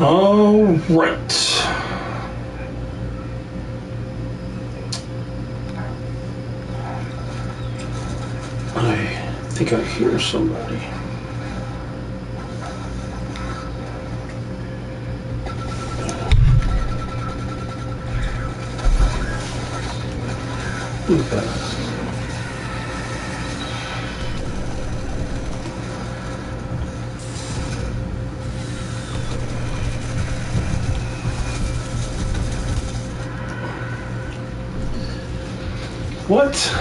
All right. I think I hear somebody. Who's that? What?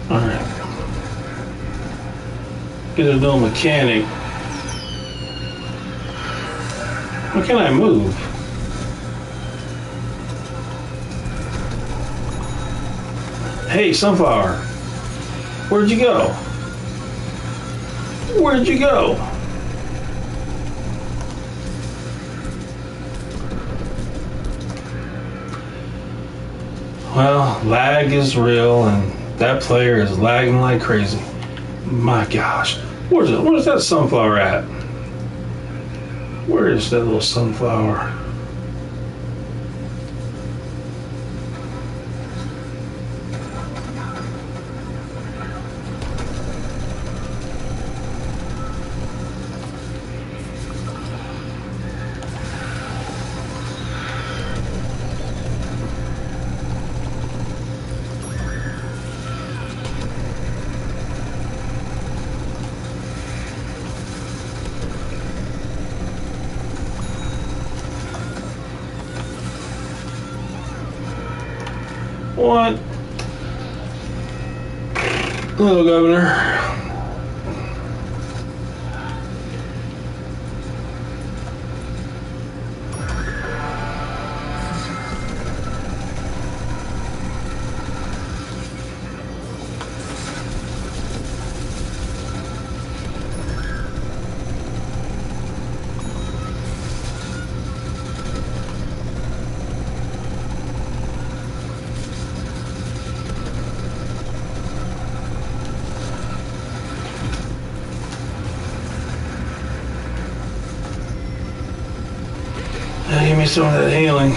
Alright. Get a little mechanic. Why can't I move? Hey, Sunflower. Where'd you go? Where'd you go? Well, lag is real, and that player is lagging like crazy. My gosh. Where's that sunflower at? Where is that little sunflower? What? Hello, Governor. Give me some of that healing.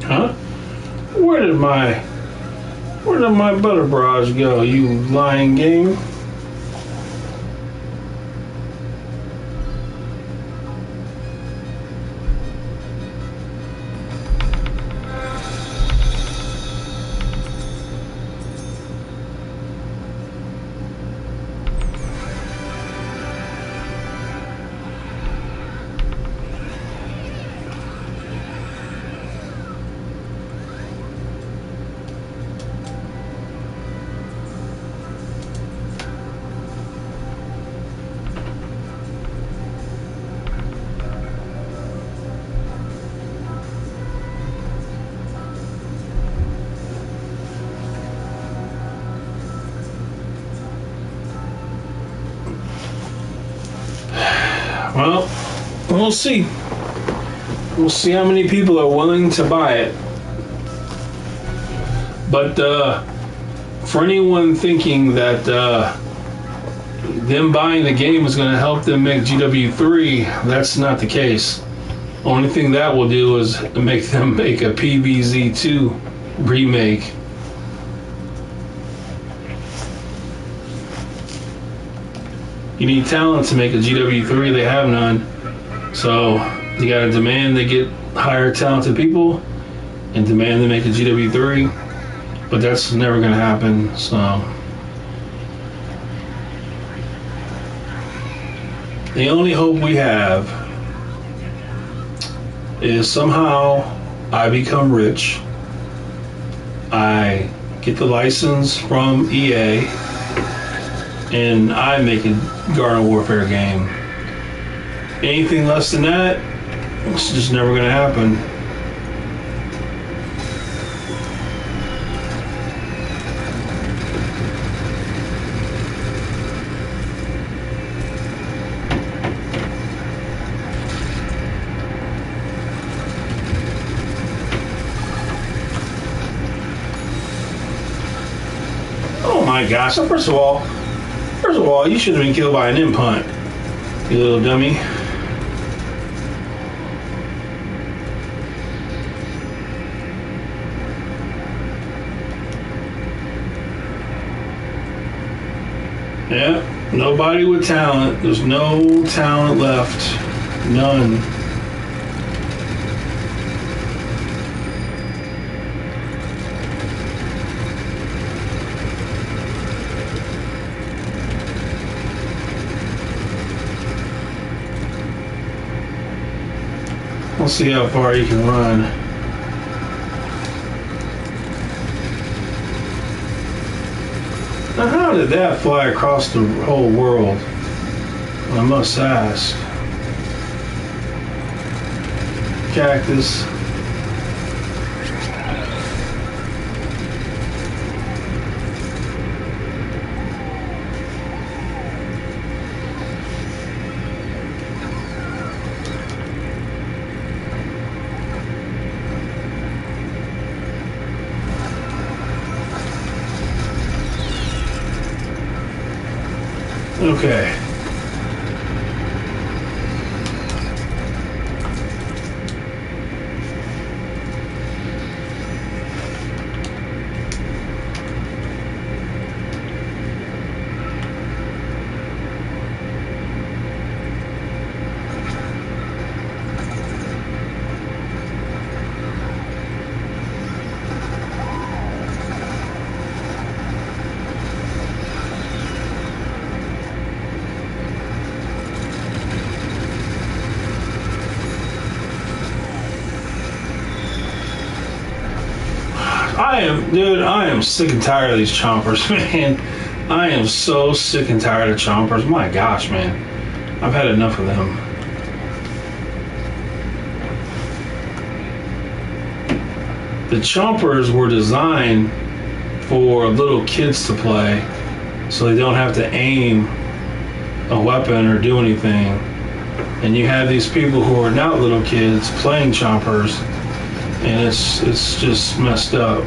Huh? Where did my butter barrage go, you lying game? Well, we'll see. We'll see how many people are willing to buy it. But for anyone thinking that them buying the game is going to help them make GW3, that's not the case. Only thing that will do is make them make a PBZ2 remake. You need talent to make a GW3. They have none. So you got to demand they get hire talented people and demand they make a GW3. But that's never going to happen. So the only hope we have is somehow I become rich. I get the license from EA and I make a Garden Warfare game. Anything less than that, it's just never going to happen. Oh my gosh! So first of all, you should have been killed by an impunt, you little dummy. Yeah, nobody with talent. There's no talent left. None. Let's see how far you can run. Now, how did that fly across the whole world? I must ask. Cactus. Okay. I am sick and tired of these chompers, man. I am so sick and tired of chompers. My gosh, man. I've had enough of them. The chompers were designed for little kids to play, so they don't have to aim a weapon or do anything. And you have these people who are not little kids playing chompers, and it's just messed up.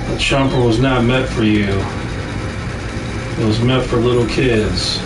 The chomper was not meant for you. It was meant for little kids.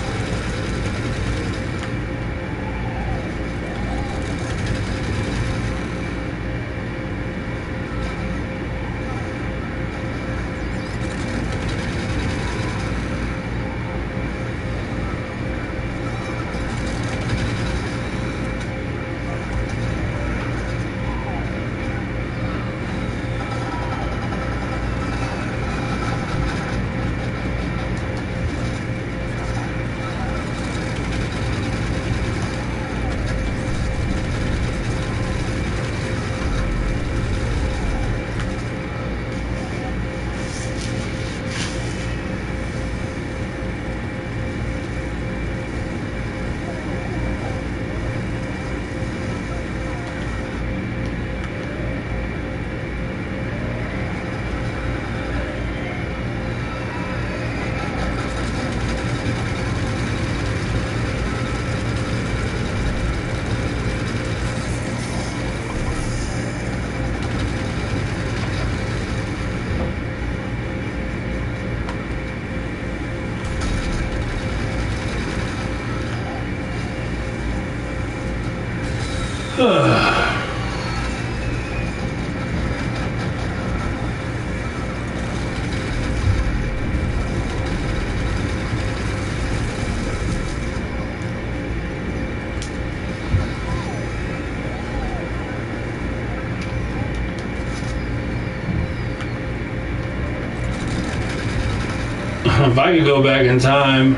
if I could go back in time,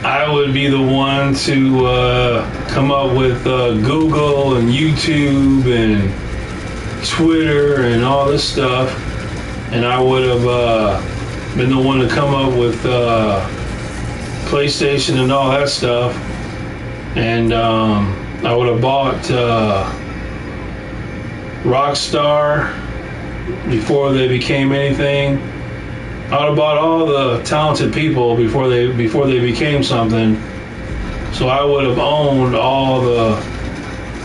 I would be the one to come up with Google and YouTube and Twitter and all this stuff, and I would have been the one to come up with PlayStation and all that stuff, and I would have bought Rockstar before they became anything. I would have bought all the talented people before they became something. So I would have owned all the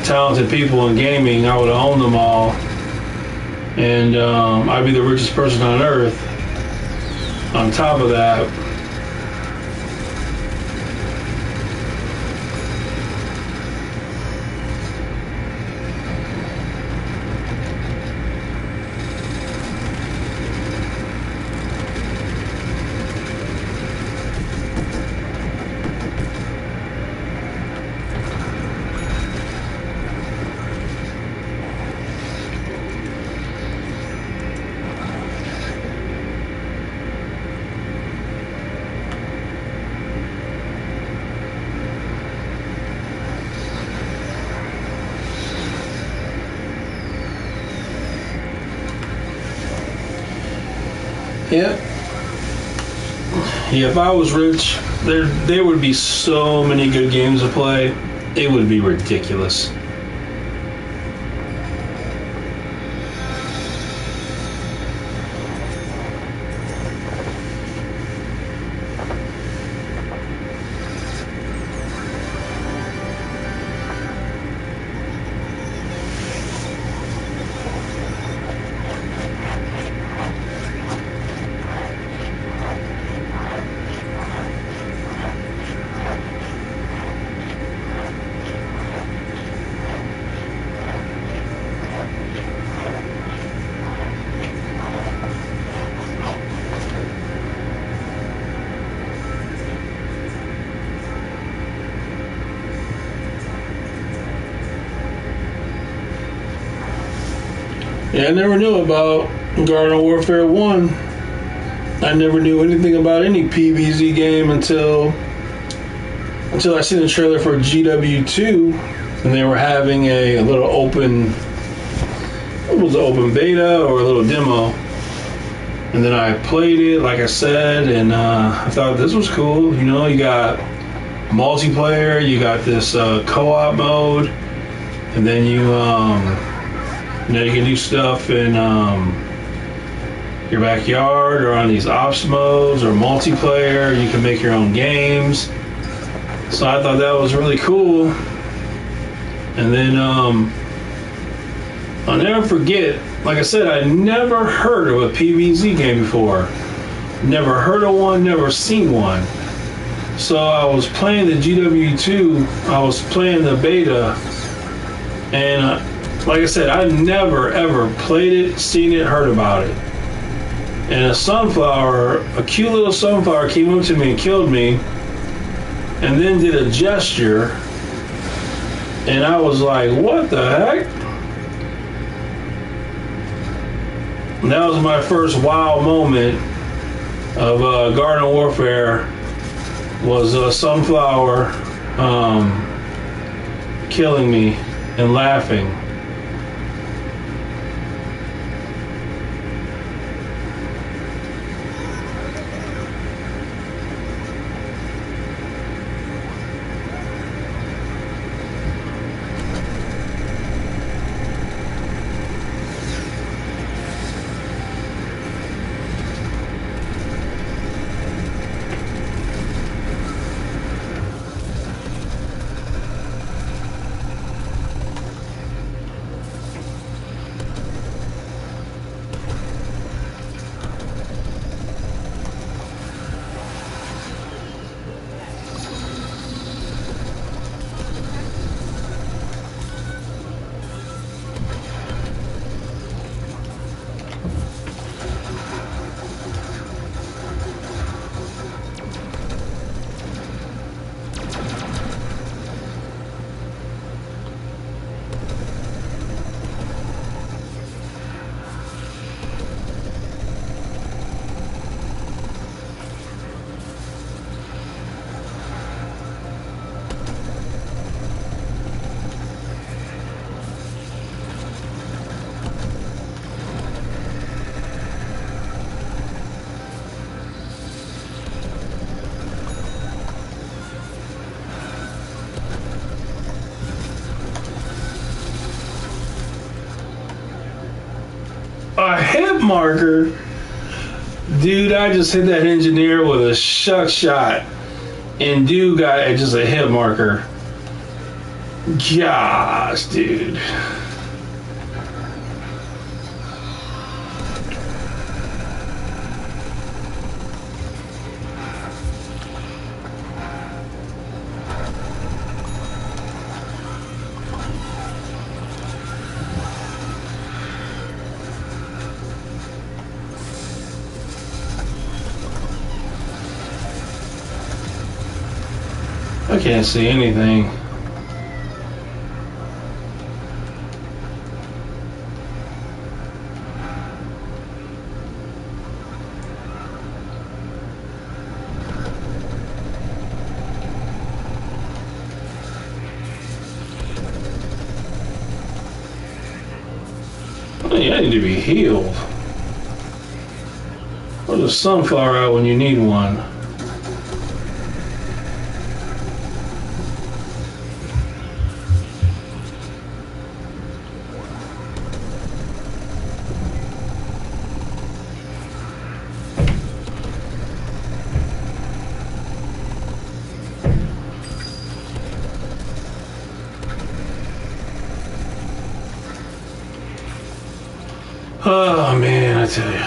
talented people in gaming. I would have owned them all, and I'd be the richest person on earth. On top of that, yeah, if I was rich, there would be so many good games to play. It would be ridiculous. Yeah, I never knew about Garden Warfare 1. I never knew anything about any PvZ game until I seen the trailer for GW2, and they were having a little open, it was an open beta or a little demo. And then I played it, like I said, and I thought this was cool. You know, you got multiplayer, you got this co-op mode, and then you can do stuff in your backyard or on these ops modes or multiplayer. You can make your own games. So I thought that was really cool. And then I'll never forget, like I said, I never heard of a PvZ game before. Never heard of one, never seen one. So I was playing the GW2, I was playing the beta, and like I said, I never ever played it, seen it, heard about it. And a cute little sunflower came up to me and killed me, and then did a gesture, and I was like, what the heck? And that was my first wow moment of Garden Warfare, was a sunflower killing me and laughing. hit marker. Dude, I just hit that engineer with a shuck shot. And dude got just a hit marker. Gosh, dude. I can't see anything. Hey, I need to be healed. Where's a sunflower out when you need one? Oh man, I tell you.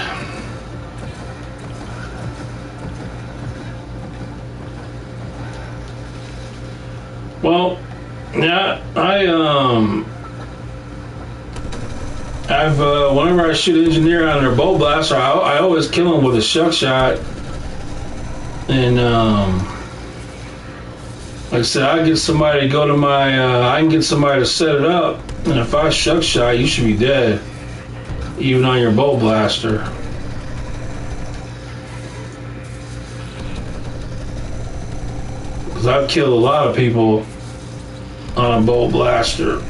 Well, yeah, I've whenever I shoot an engineer out of their bow blaster, I always kill them with a shuck shot, and like I said, I get somebody to go to my, I can get somebody to set it up, and if I shuck shot, you should be dead. Even on your bow blaster. Because I've killed a lot of people on a bow blaster.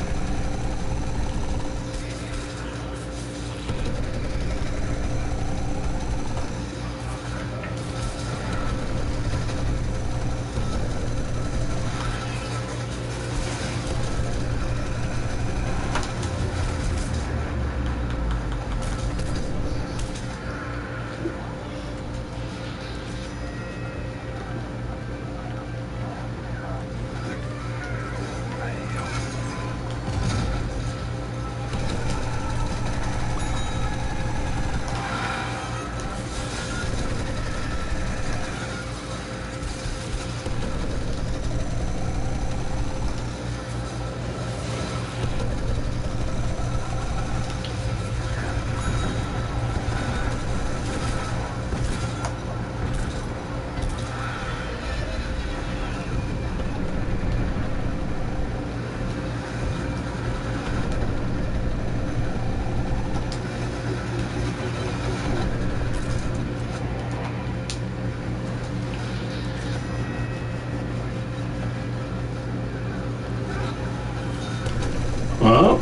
Well,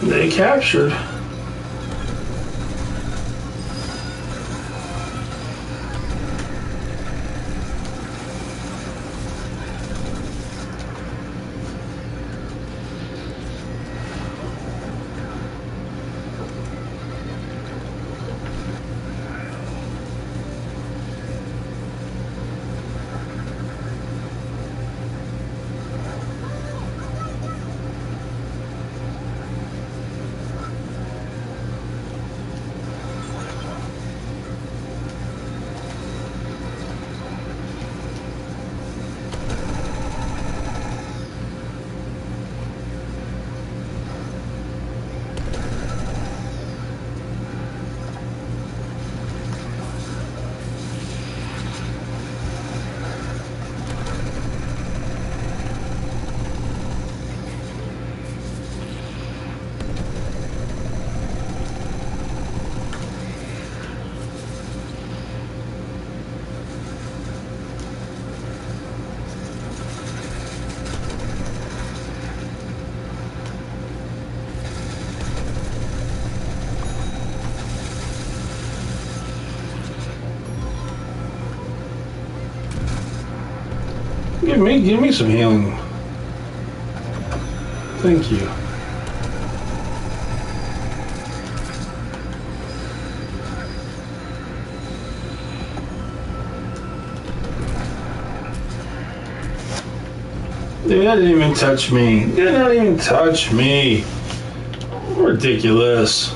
they captured. Give me some healing. Thank you. Dude, that didn't even touch me. Did not even touch me. Ridiculous.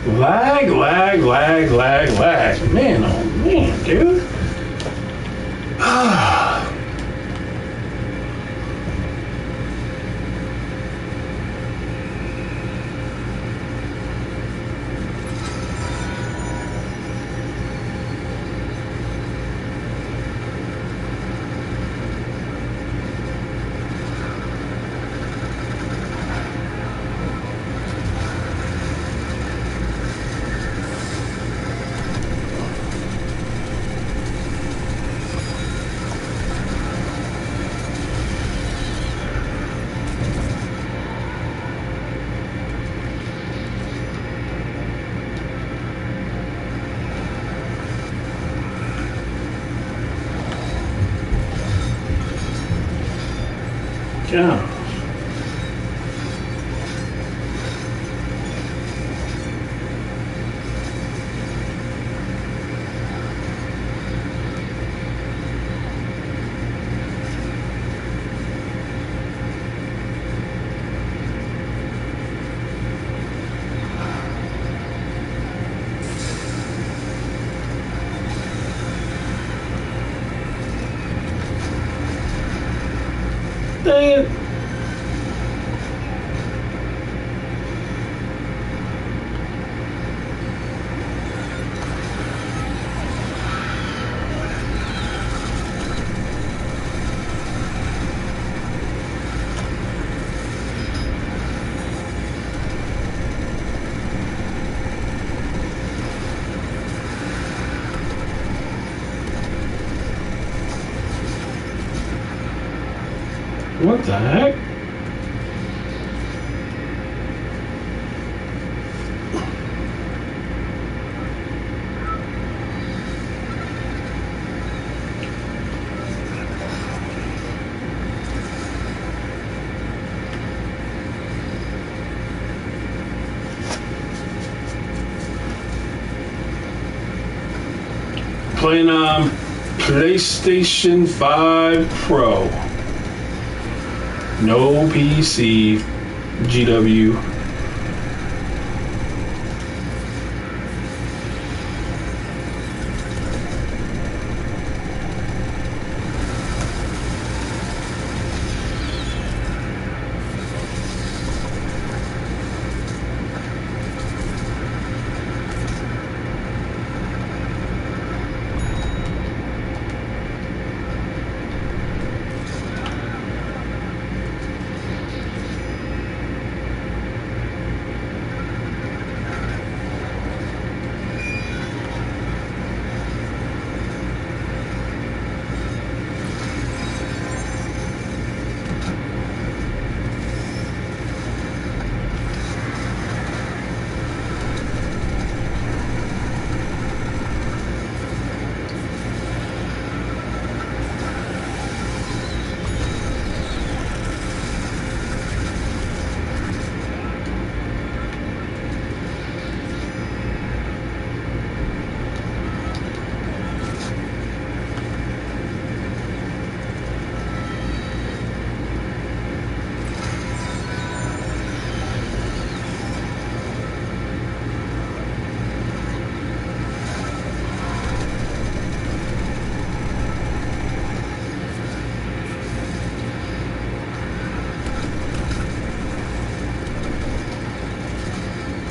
Lag. Man, oh man, dude. Yeah. Dang it. What the heck? Playing on PlayStation 5 Pro. No PC, GW.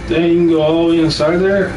Then you can go all the way inside there.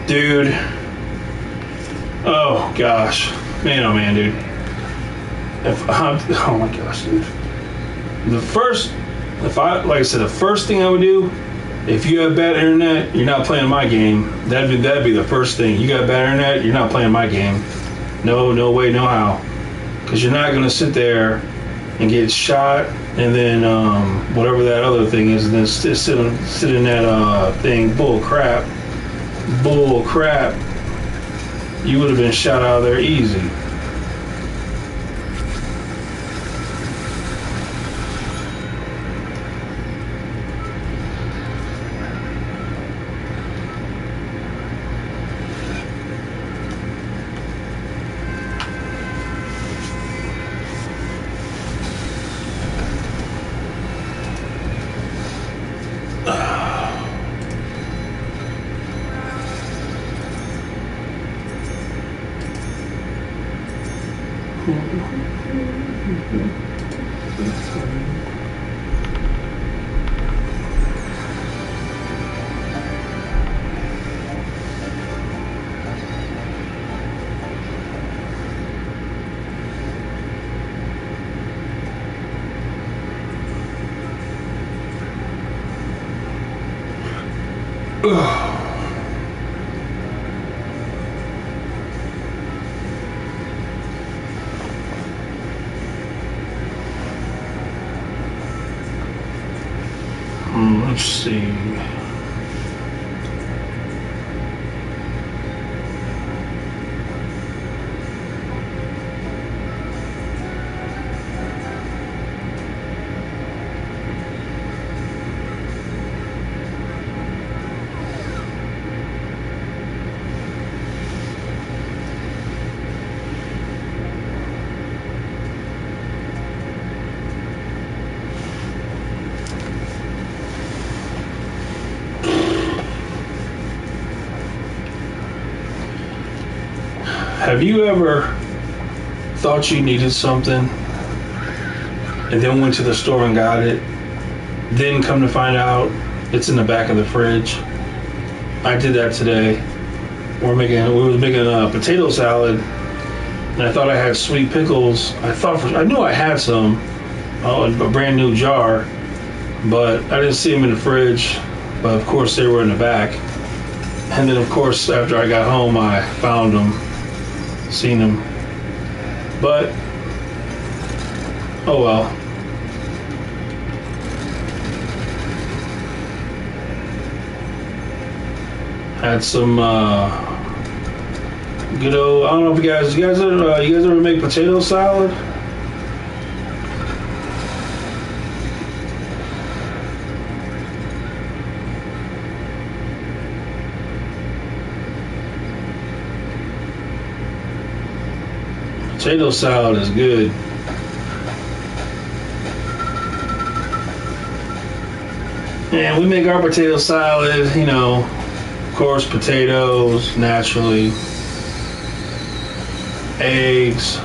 Dude. Oh gosh, man, oh man, dude. Oh my gosh, dude. Like I said, the first thing I would do, if you have bad internet, you're not playing my game. That'd be the first thing. You got bad internet, you're not playing my game. No way, no how. Because you're not gonna sit there and get shot, and then whatever that other thing is, and then sit in that thing. Bull crap. You would have been shot out of there easy. Let's see. Have you ever thought you needed something and then went to the store and got it, then come to find out it's in the back of the fridge? I did that today. We were making a potato salad, and I thought I had sweet pickles. I knew I had some, in a brand new jar, but I didn't see them in the fridge. But of course they were in the back. And then of course after I got home I found them. Seen them, but oh well. Had some good old. I don't know if you guys ever make potato salad? Potato salad is good. And we make our potato salad, you know, of course, potatoes, naturally, eggs,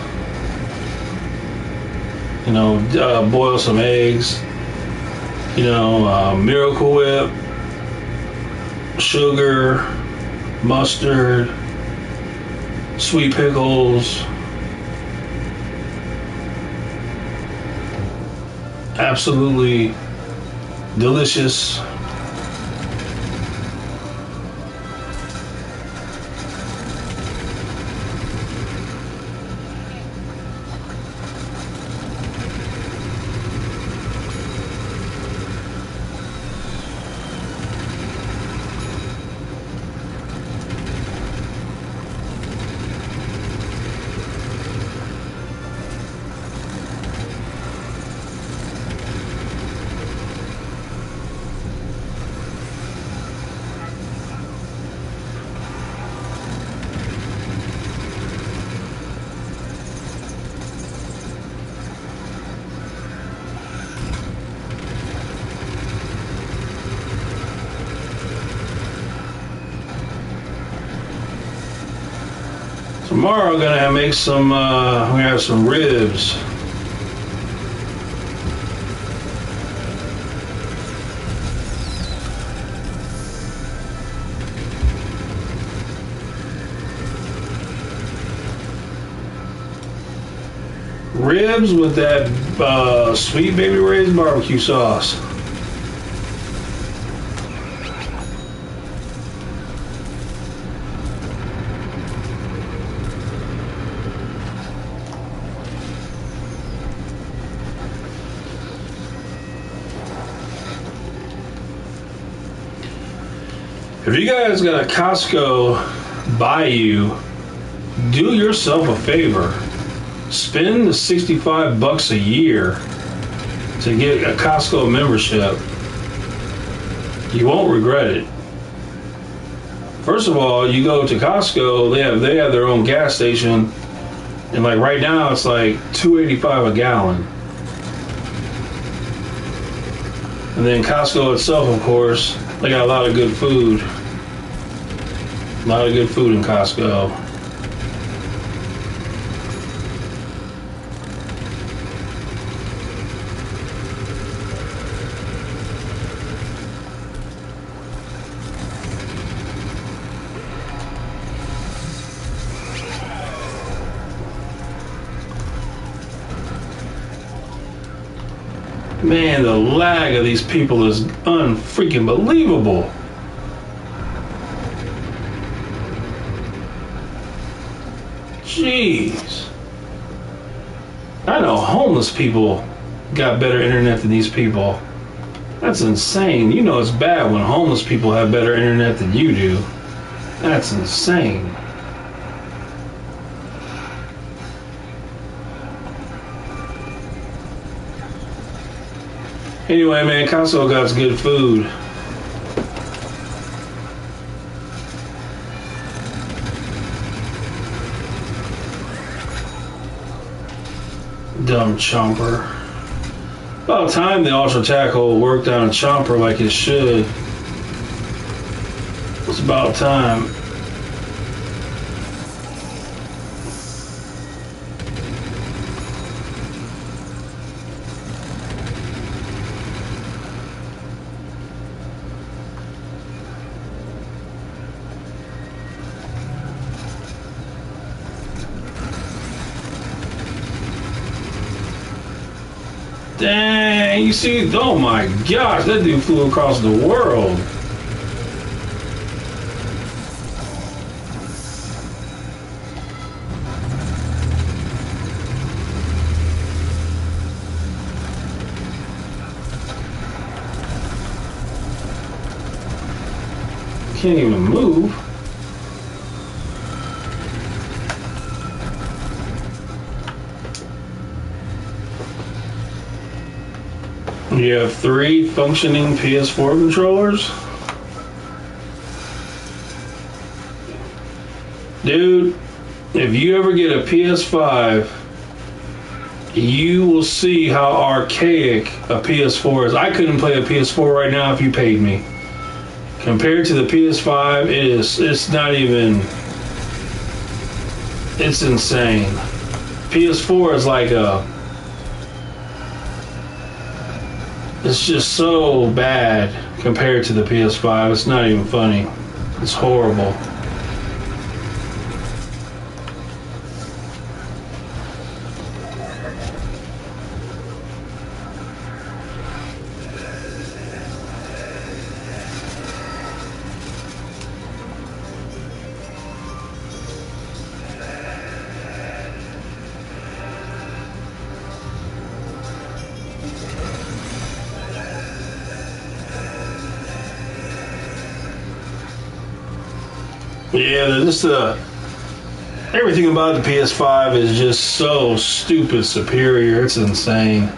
you know, boil some eggs, you know, Miracle Whip, sugar, mustard, sweet pickles. Absolutely delicious. Tomorrow I'm gonna make some. I'm gonna have some ribs. Ribs with that Sweet Baby Ray's barbecue sauce. If you guys got a Costco by you, do yourself a favor. Spend the $65 a year to get a Costco membership. You won't regret it. First of all, you go to Costco, they have their own gas station, and like right now it's like $2.85 a gallon. And then Costco itself, of course, they got a lot of good food. A lot of good food in Costco. Man, the lag of these people is unfreaking believable. Jeez. I know homeless people got better internet than these people. That's insane. You know it's bad when homeless people have better internet than you do. That's insane. Anyway, man, Costco got good food. Dumb chomper. About time the ultra tackle worked on a chomper like it should. It's about time. Dang, you see, oh my gosh, that dude flew across the world. Can't even move. You have 3 functioning PS4 controllers? Dude, if you ever get a PS5, you will see how archaic a PS4 is. I couldn't play a PS4 right now if you paid me. Compared to the PS5, it's not even, it's insane. PS4 is like it's just so bad compared to the PS5. It's not even funny. It's horrible. Yeah, just everything about the PS5 is just so stupid superior. It's insane.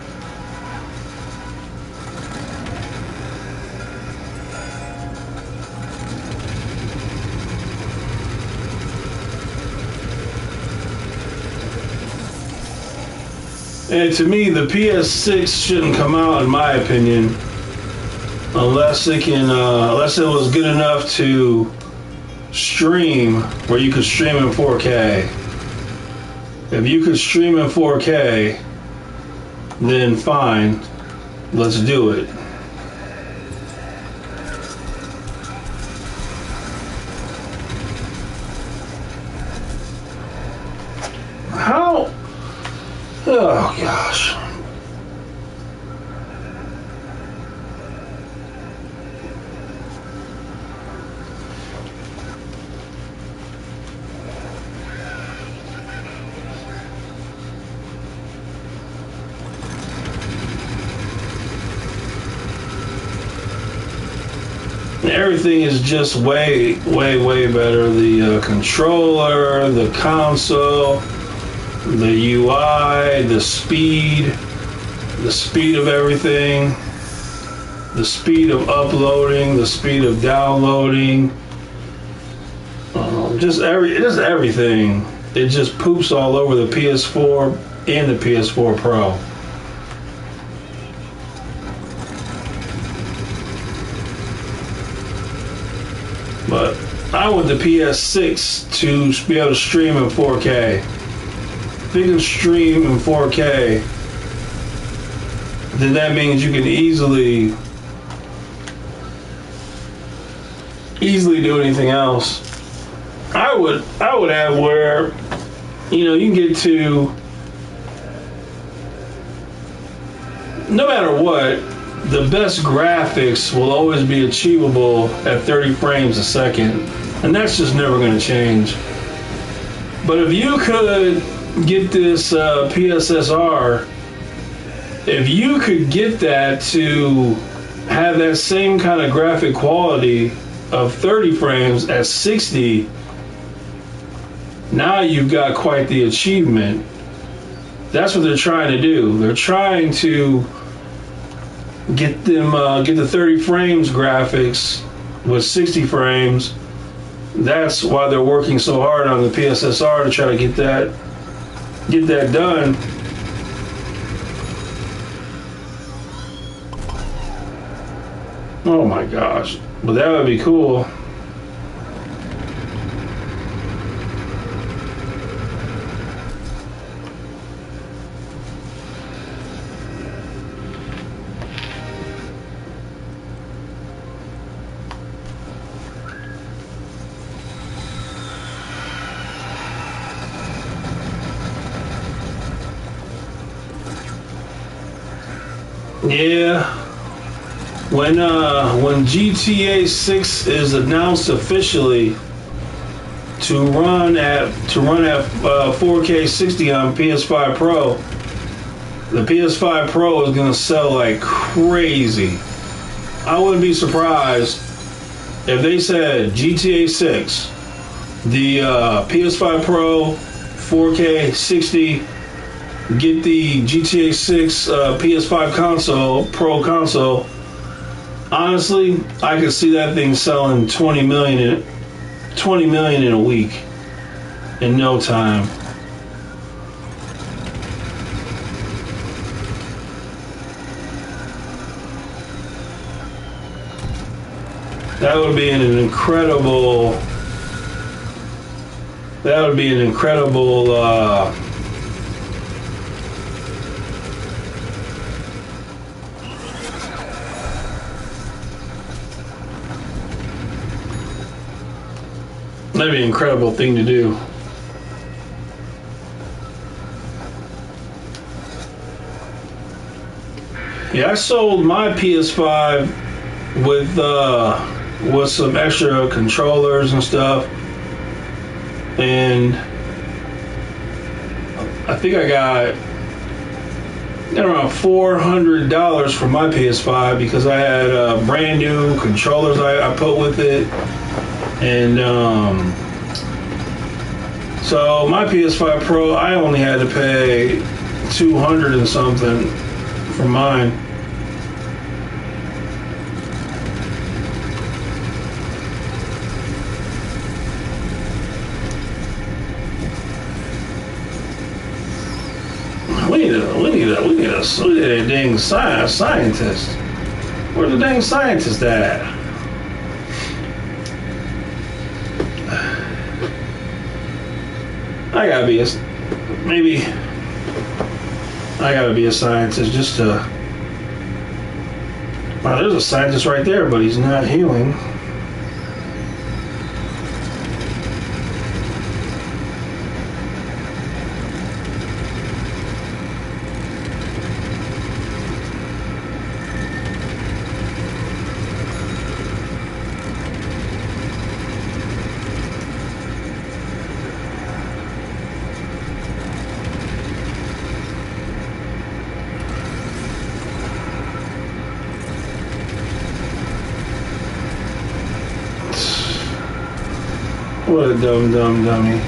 And to me, the PS6 shouldn't come out, in my opinion, unless it was good enough to stream where you could stream in 4K. If you could stream in 4K, then fine, let's do it. How? Oh gosh. Everything is just way better. The controller, the console, the UI, the speed of everything, the speed of uploading, the speed of downloading, just everything. It just poops all over the PS4 and the PS4 Pro. But I want the PS6 to be able to stream in 4K. If you can stream in 4K, then that means you can easily do anything else. I would have where, you know, you can get to, no matter what, the best graphics will always be achievable at 30 frames a second, and that's just never going to change. But if you could get this PSSR, if you could get that to have that same kind of graphic quality of 30 frames at 60, now you've got quite the achievement. That's what they're trying to do. They're trying to get the 30 frames graphics with 60 frames. That's why they're working so hard on the PSSR to try to get that done. Oh my gosh, but that would be cool. Yeah, when GTA 6 is announced officially to run at 4K 60 on PS5 Pro, the PS5 Pro is gonna sell like crazy. I wouldn't be surprised if they said GTA 6, the PS5 Pro, 4K 60. Get the GTA 6 PS5 console, Pro console. Honestly, I could see that thing selling 20 million in a week, in no time. That would be an incredible. That'd be an incredible thing to do. Yeah, I sold my PS5 with some extra controllers and stuff, and I think I got around $400 for my PS5 because I had brand new controllers I put with it. And so my PS5 Pro, I only had to pay $200 and something for mine. We need a dang scientist. Where's the dang scientist at? I gotta be Maybe I gotta be a scientist just to... Wow, there's a scientist right there, but he's not healing. What a dumb dummy.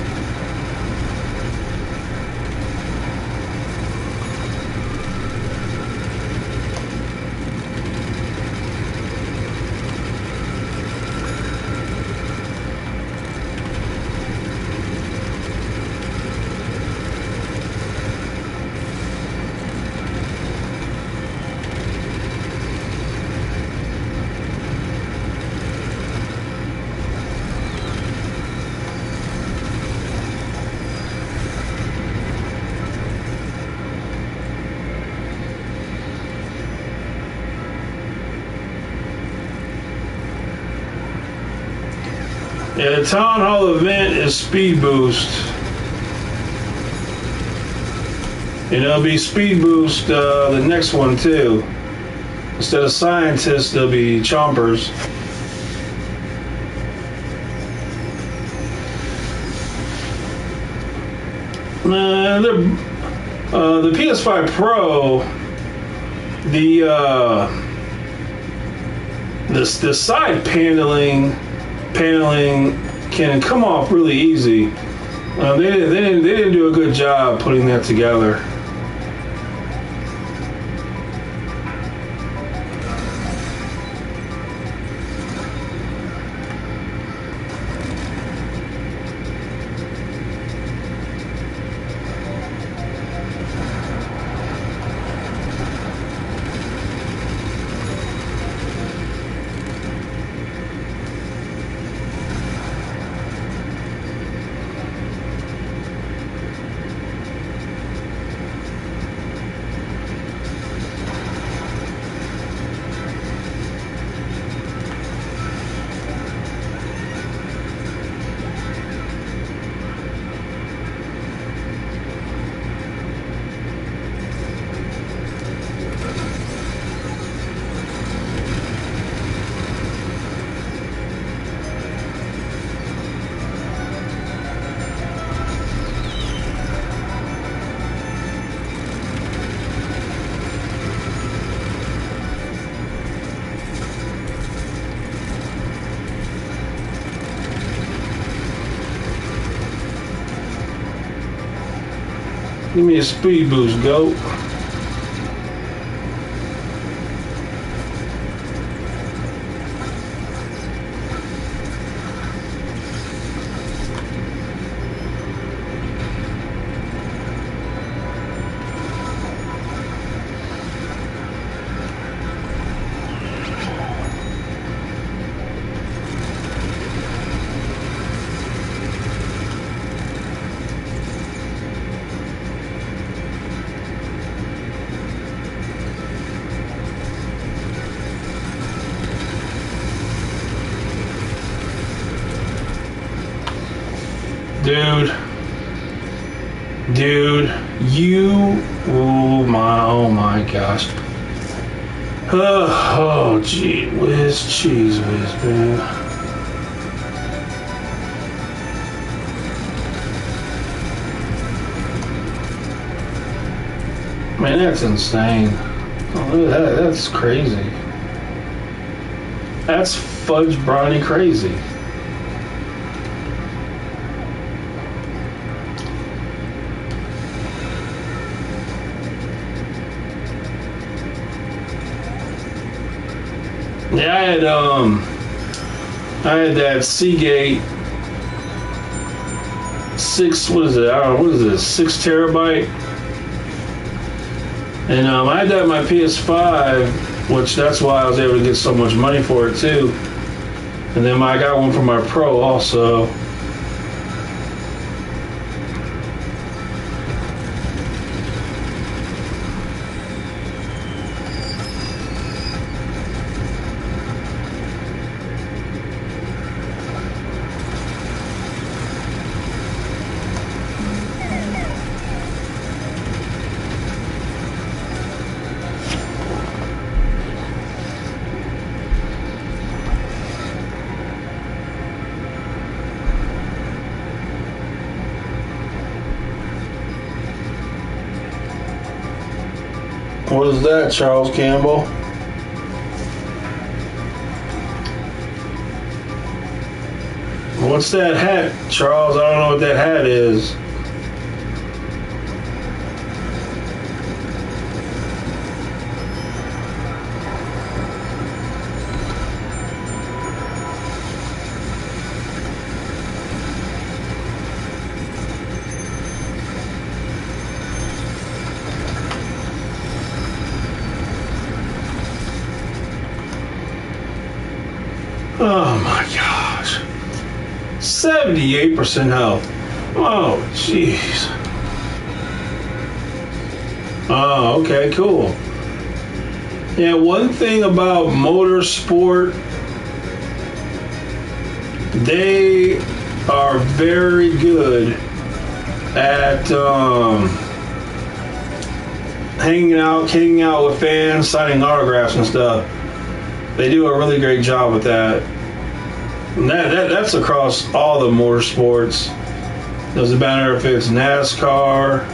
Yeah, the Town Hall event is speed boost. And it'll be speed boost the next one too. Instead of scientists, there'll be chompers. The PS5 Pro, the side paneling can come off really easy. They didn't do a good job putting that together. Give me a speed boost, goat. Dude, oh my gosh. Oh, gee whiz, cheese whiz, man. Man, that's insane. Oh, look at that, that's crazy. That's fudge brownie crazy. Yeah, I had that Seagate 6, what is it? I don't know, what is it? 6 terabyte. And I had that in my PS5, which that's why I was able to get so much money for it too. And then I got one for my Pro also. What is that, Charles Campbell? What's that hat, Charles? I don't know what that hat is. Oh my gosh. 78% health. Oh, jeez. Oh, okay, cool. Yeah, one thing about motorsport, they are very good at hanging out with fans, signing autographs and stuff. They do a really great job with that. And that's across all the motorsports. Doesn't matter if it's NASCAR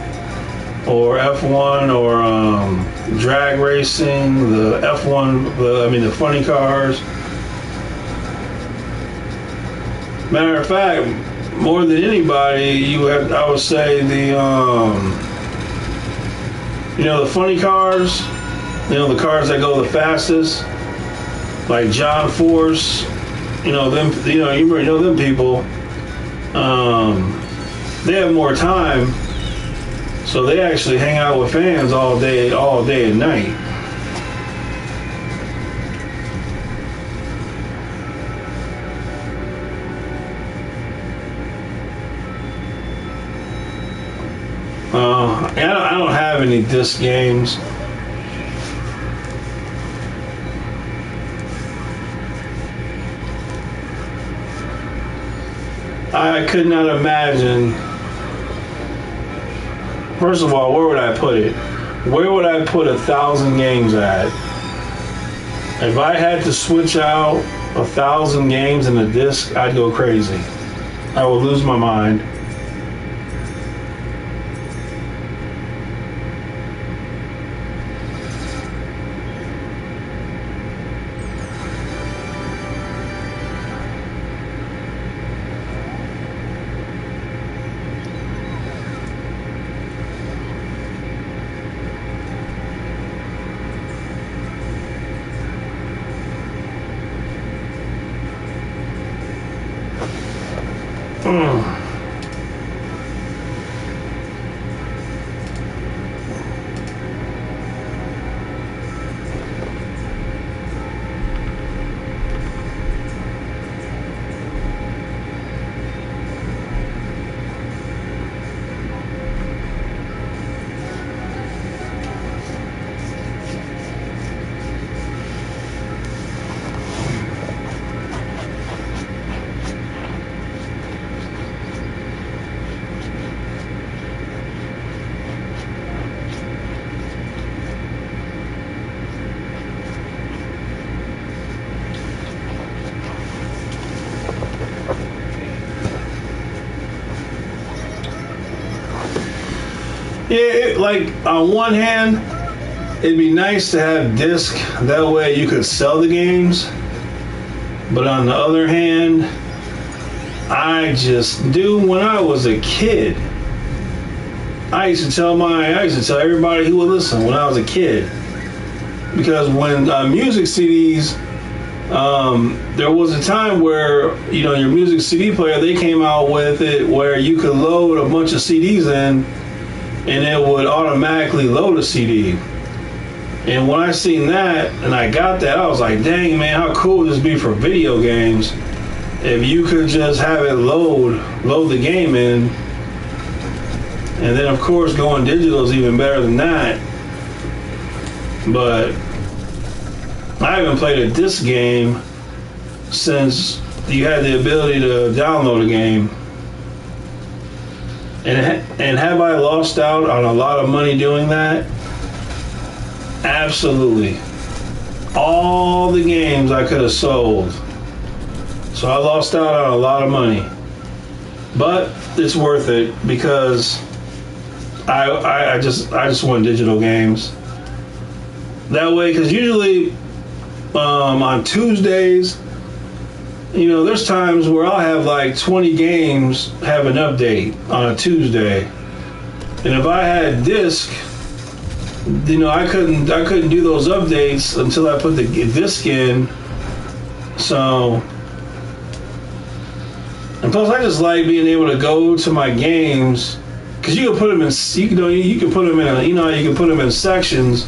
or F1 or drag racing, the F1, the funny cars. Matter of fact, more than anybody, I would say the the funny cars, the cars that go the fastest, like John Force, you them people. They have more time, so they actually hang out with fans all day and night. I don't have any disc games. I could not imagine. First of all, where would I put it? Where would I put 1,000 games at? If I had to switch out 1,000 games in a disc, I'd go crazy. I would lose my mind. Yeah, like on one hand, it'd be nice to have disc. That way you could sell the games. But on the other hand, I just do. When I was a kid, I used to tell everybody who would listen when I was a kid. Because when music CDs, there was a time where, your music CD player, they came out with it where you could load a bunch of CDs in and it would automatically load a CD. And when I seen that and I got that, I was like, dang man, how cool would this be for video games if you could just have it load the game in. And then of course going digital is even better than that. But I haven't played a disc game since you had the ability to download a game. And have I lost out on a lot of money doing that? Absolutely. All the games I could have sold. So I lost out on a lot of money. But it's worth it because I just want digital games. That way, because usually on Tuesdays, you know, there's times where I'll have like 20 games have an update on a Tuesday, and if I had disc, you know, I couldn't do those updates until I put the disc in. So, and plus, I just like being able to go to my games because you can put them in. You can put them in. You can put them in sections.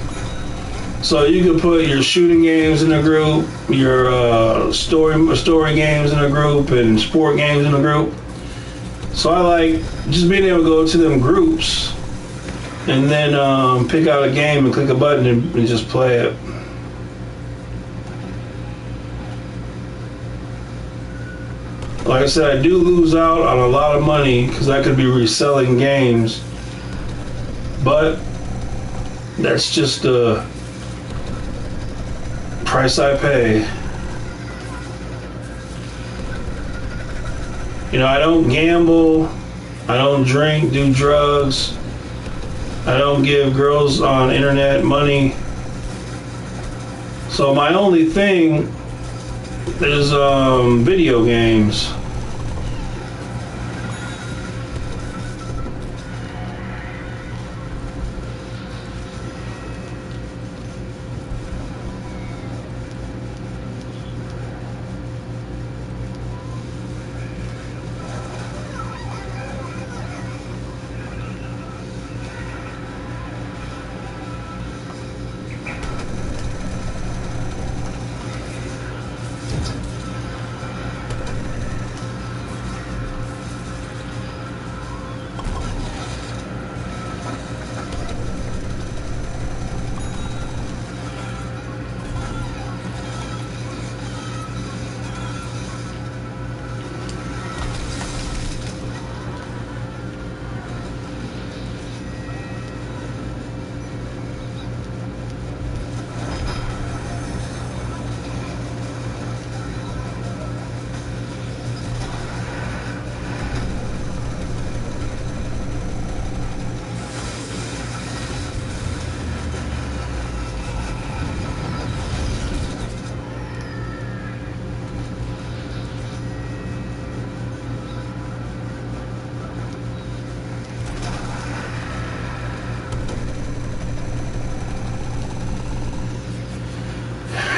So you can put your shooting games in a group, your story games in a group, and sport games in a group. So I like just being able to go to them groups. And then pick out a game and click a button and just play it. Like I said, I do lose out on a lot of money because I could be reselling games. But that's just the price I pay. You know, I don't gamble. I don't drink, do drugs. I don't give girls on internet money. So my only thing is video games.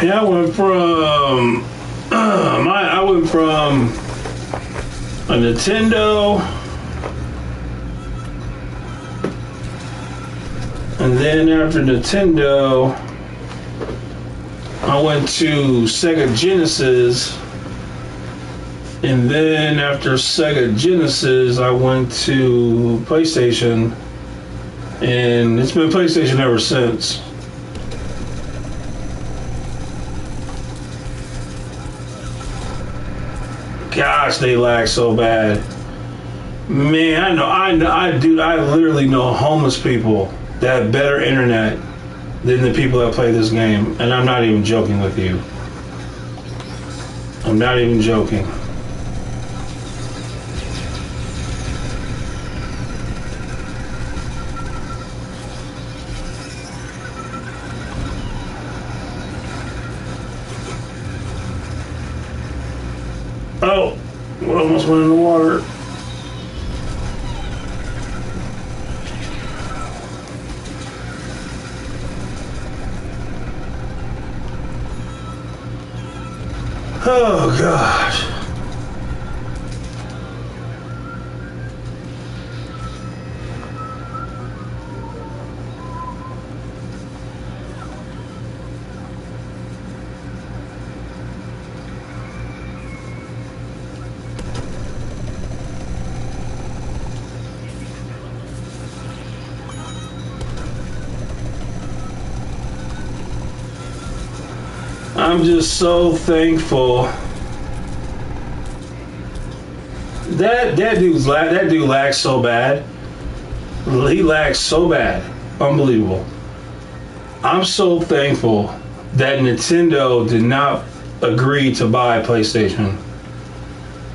Yeah, I went from a Nintendo, and then after Nintendo, I went to Sega Genesis, and then after Sega Genesis, I went to PlayStation, and it's been PlayStation ever since. Gosh, they lag so bad. Man, I literally know homeless people that have better internet than the people that play this game. And I'm not even joking with you. I'm not even joking. Oh, we almost went in the water. Oh, gosh. I'm just so thankful that dude lags so bad. He lags so bad, unbelievable. I'm so thankful that Nintendo did not agree to buy PlayStation.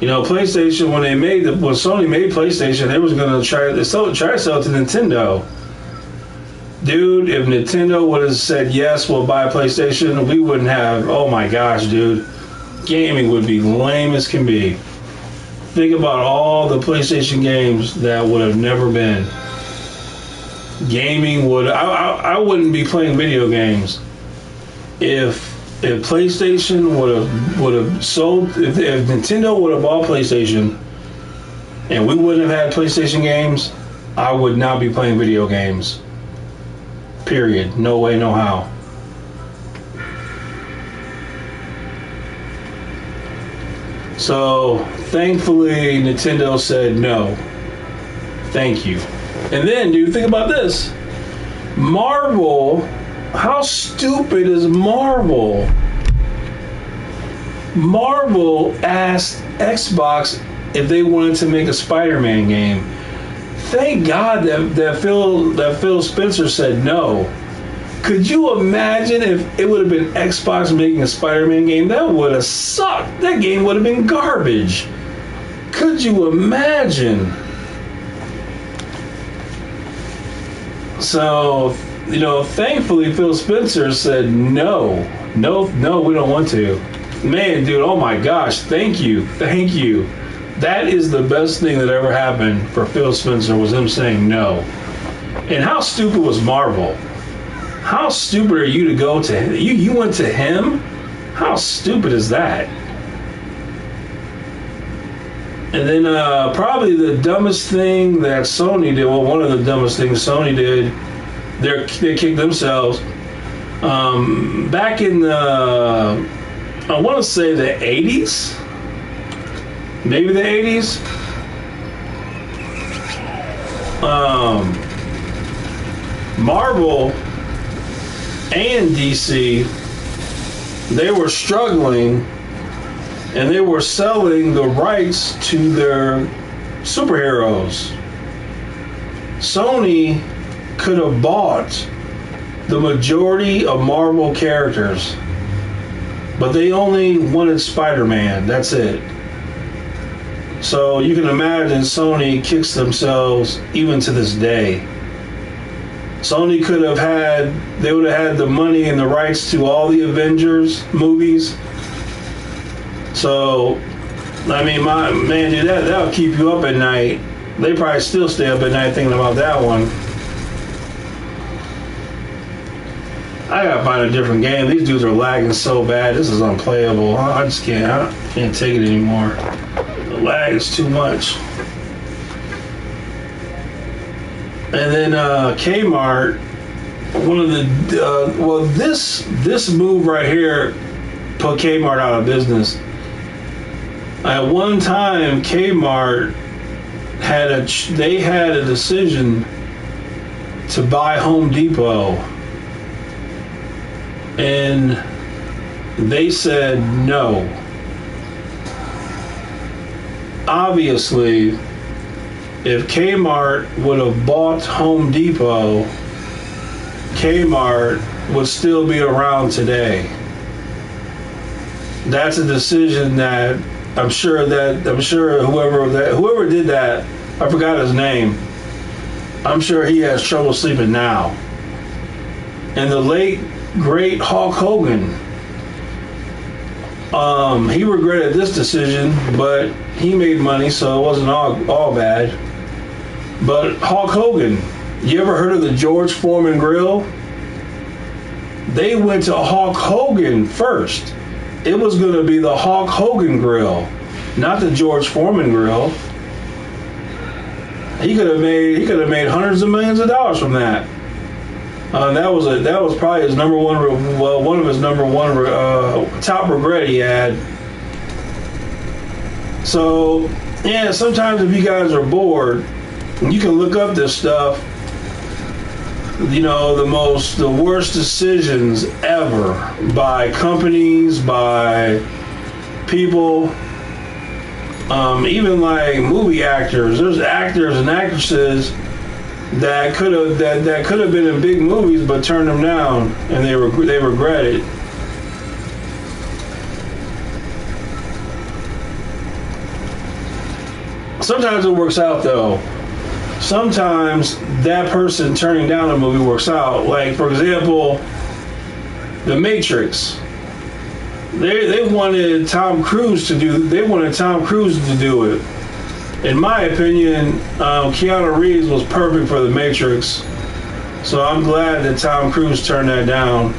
You know, PlayStation when Sony made PlayStation, they was gonna try to sell it to Nintendo. Dude, if Nintendo would have said yes, we'll buy a PlayStation, we wouldn't have. Oh my gosh, dude, gaming would be lame as can be. Think about all the PlayStation games that would have never been. Gaming would. I wouldn't be playing video games if PlayStation would have sold. If Nintendo would have bought PlayStation, and we wouldn't have had PlayStation games, I would not be playing video games. Period. No way, no how. So, thankfully, Nintendo said no. Thank you. And then, dude, think about this. Marvel, how stupid is Marvel? Marvel asked Xbox if they wanted to make a Spider-Man game. Thank God that Phil Spencer said no. Could you imagine if it would have been Xbox making a Spider-Man game? That would have sucked. That game would have been garbage. Could you imagine? So, you know, thankfully Phil Spencer said no, we don't want to. Man, dude, oh my gosh, thank you. That is the best thing that ever happened for Phil Spencer, was him saying no. And how stupid was Marvel? How stupid are you to go to him? You went to him? How stupid is that? And then probably the dumbest thing that Sony did, well, one of the dumbest things Sony did, they kicked themselves. Back in the, I want to say the 80s? Maybe the 80s? Marvel and DC, they were struggling, and they were selling the rights to their superheroes. Sony could have bought the majority of Marvel characters, but they only wanted Spider-Man. That's it. So you can imagine Sony kicks themselves even to this day. Sony could have they would have had the money and the rights to all the Avengers movies. So, I mean, man, dude, that'll keep you up at night. They probably still stay up at night thinking about that one. I gotta find a different game. These dudes are lagging so bad. This is unplayable. I just can't take it anymore. The lag is too much. And then Kmart, one of the this move right here put Kmart out of business. At one time, Kmart had a decision to buy Home Depot, and they said no. Obviously, if Kmart would have bought Home Depot, Kmart would still be around today. That's a decision that I'm sure whoever did that, I forgot his name. I'm sure he has trouble sleeping now. And the late great Hulk Hogan, he regretted this decision, but he made money, so it wasn't all bad. But Hulk Hogan, you ever heard of the George Foreman Grill? They went to Hulk Hogan first. It was going to be the Hulk Hogan Grill, not the George Foreman Grill. He could have made hundreds of millions of dollars from that. That was probably his number one. Well, one of his number one top regret he had. So yeah, sometimes if you guys are bored, you can look up this stuff. You know, the worst decisions ever by companies, by people, even like movie actors. There's actors and actresses that could have been in big movies but turned them down, and they regret it. Sometimes it works out though. sometimes that person turning down a movie works out. Like, for example, The Matrix. They wanted Tom Cruise to do. They wanted Tom Cruise to do it. In my opinion, Keanu Reeves was perfect for The Matrix. So I'm glad that Tom Cruise turned that down.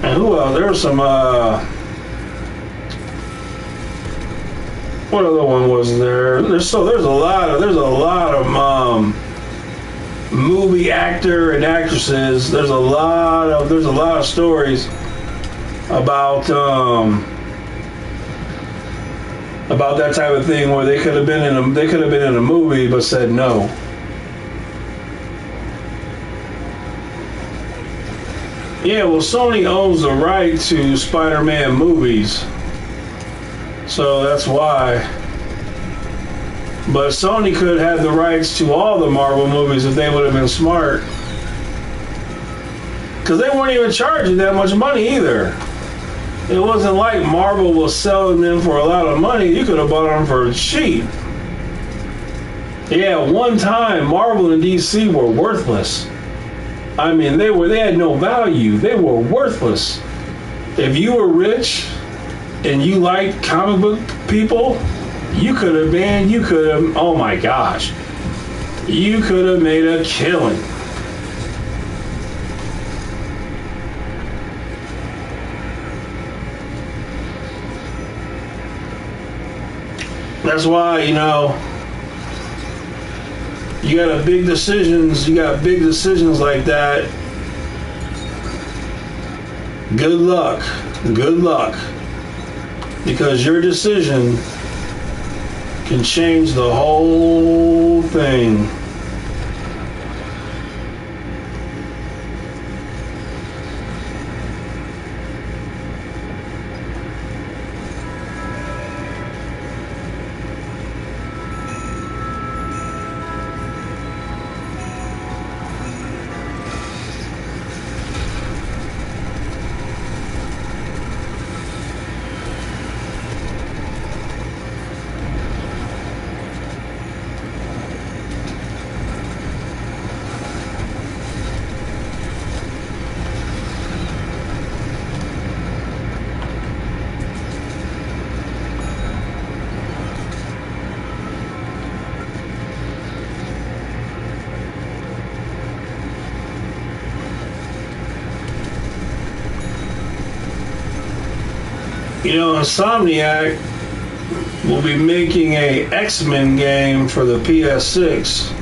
And who else? There was some, what other one was there? There's a lot of movie actor and actresses. There's a lot of stories about that type of thing where they could have been in a movie but said no. Yeah, well, Sony owns the right to Spider-Man movies, so that's why. But Sony could have the rights to all the Marvel movies if they would have been smart. Because they weren't even charging that much money either. It wasn't like Marvel was selling them for a lot of money. You could have bought them for cheap. Yeah, one time Marvel and DC were worthless. I mean, they had no value. They were worthless. If you were rich and you liked comic book people, oh my gosh, you could have made a killing. That's why, you got big decisions like that. Good luck. Because your decision can change the whole thing. Insomniac will be making a X-Men game for the PS6.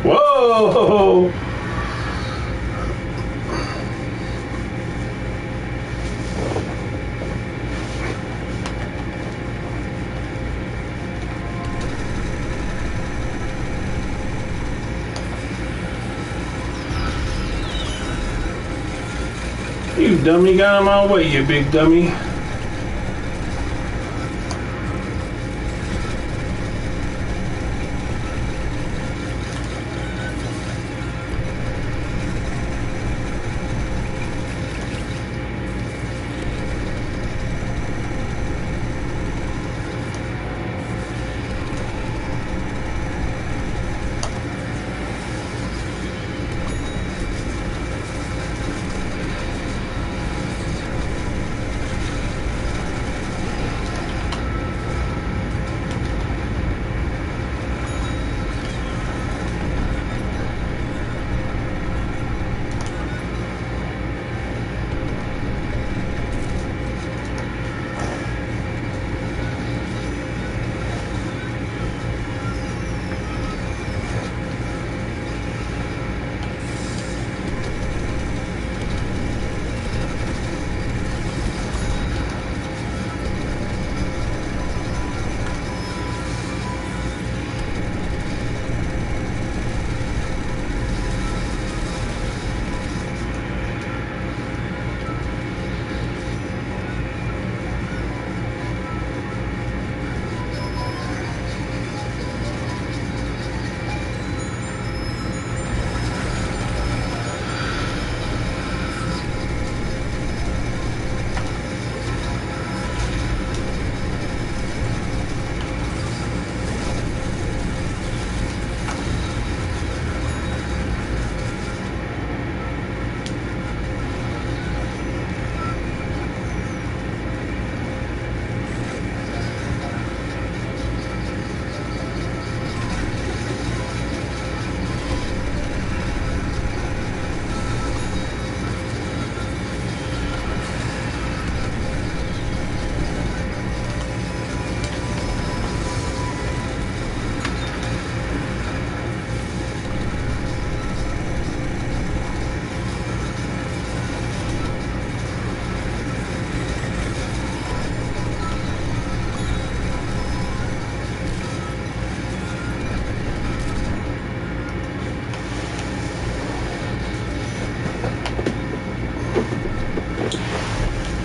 Whoa! You dummy, got him out of my way, you big dummy.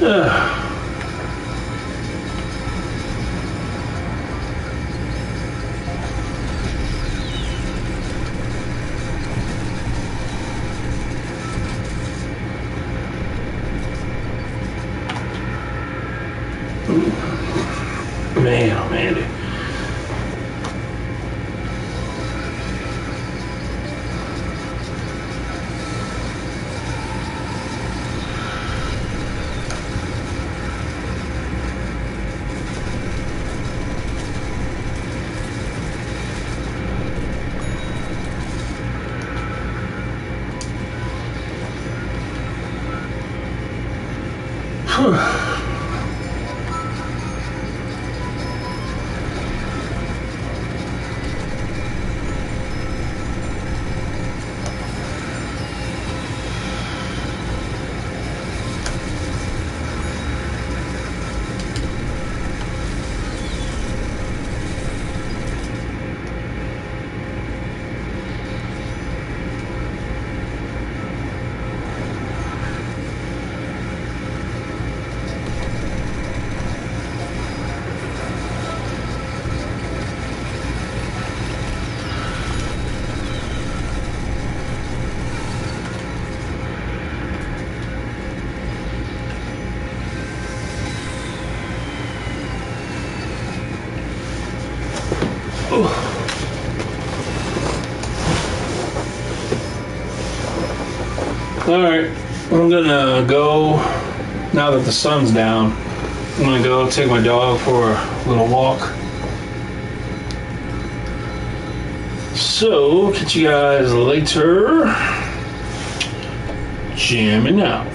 Man, oh man, dude. Alright, I'm gonna go, now that the sun's down, I'm gonna go take my dog for a little walk. So, catch you guys later. Jamming out.